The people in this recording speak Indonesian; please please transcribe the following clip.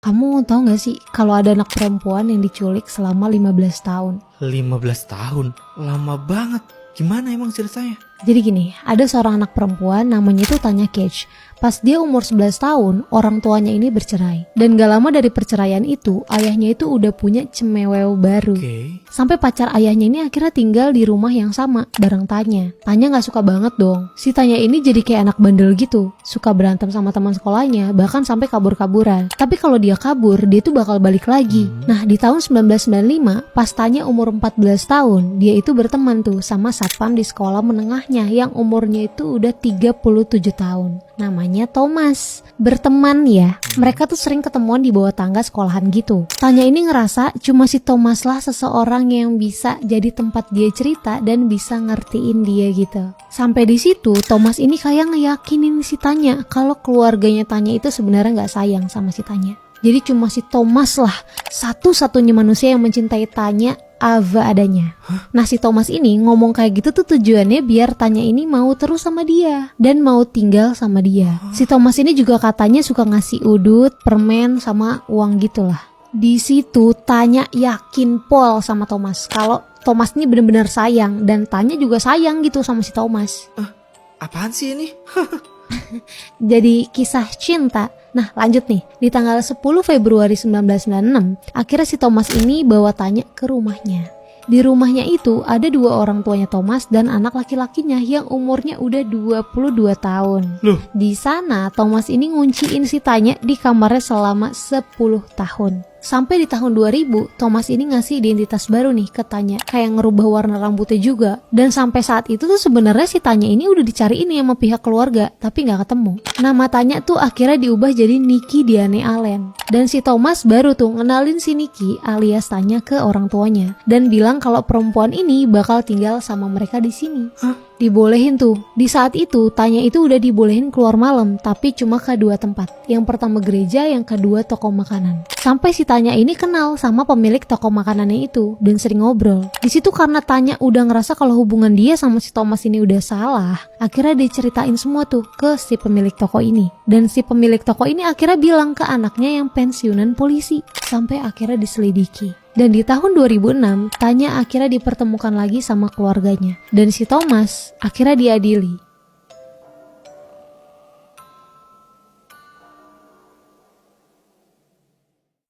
Kamu tahu gak sih kalau ada anak perempuan yang diculik selama 15 tahun? 15 tahun? Lama banget. Gimana emang ceritanya? Jadi gini, ada seorang anak perempuan namanya itu Tanya Cage. Pas dia umur 11 tahun, orang tuanya ini bercerai. Dan gak lama dari perceraian itu, ayahnya itu udah punya cemewel baru. Sampai pacar ayahnya ini akhirnya tinggal di rumah yang sama, bareng Tanya. Tanya gak suka banget dong. Si Tanya ini jadi kayak anak bandel gitu. Suka berantem sama teman sekolahnya, bahkan sampai kabur-kaburan. Tapi kalau dia kabur, dia tuh bakal balik lagi. Nah, di tahun 1995, pas Tanya umur 14 tahun, dia itu berteman tuh sama satpam di sekolah menengahnya yang umurnya itu udah 37 tahun. Namanya Thomas. Berteman ya, mereka tuh sering ketemuan di bawah tangga sekolahan gitu. Tanya ini ngerasa cuma si Thomas lah seseorang yang bisa jadi tempat dia cerita dan bisa ngertiin dia gitu. Sampai di situ Thomas ini kayak ngeyakinin si Tanya kalau keluarganya Tanya itu sebenarnya nggak sayang sama si Tanya. Jadi cuma si Thomas lah satu-satunya manusia yang mencintai Tanya Ava adanya. Nah, si Thomas ini ngomong kayak gitu tuh tujuannya biar Tanya ini mau terus sama dia dan mau tinggal sama dia. Si Thomas ini juga katanya suka ngasih udut, permen, sama uang gitulah. Di situ Tanya yakin pol sama Thomas kalau Thomas ini benar-benar sayang dan Tanya juga sayang gitu sama si Thomas. Apaan sih ini? Jadi kisah cinta. Nah, lanjut nih. Di tanggal 10 Februari 1996, akhirnya si Thomas ini bawa Tanya ke rumahnya. Di rumahnya itu ada dua orang tuanya Thomas dan anak laki-lakinya yang umurnya udah 22 tahun. Loh? Di sana Thomas ini ngunciin si Tanya di kamarnya selama 10 tahun. Sampai di tahun 2000, Thomas ini ngasih identitas baru nih ke Tanya, kayak ngerubah warna rambutnya juga. Dan sampai saat itu tuh sebenarnya si Tanya ini udah dicariin sama pihak keluarga, tapi nggak ketemu. Nama Tanya tuh akhirnya diubah jadi Nikki Diane Allen. Dan si Thomas baru tuh ngenalin si Nikki alias Tanya ke orang tuanya dan bilang kalau perempuan ini bakal tinggal sama mereka di sini. Dibolehin tuh. Di saat itu Tanya itu udah dibolehin keluar malam, tapi cuma ke dua tempat. Yang pertama gereja, yang kedua toko makanan. Sampai si Tanya ini kenal sama pemilik toko makanannya itu dan sering ngobrol. Di situ karena Tanya udah ngerasa kalau hubungan dia sama si Thomas ini udah salah, akhirnya diceritain semua tuh ke si pemilik toko ini. Dan si pemilik toko ini akhirnya bilang ke anaknya yang pensiunan polisi. Sampai akhirnya diselidiki. Dan di tahun 2006, Tanya akhirnya dipertemukan lagi sama keluarganya. Dan si Thomas akhirnya diadili.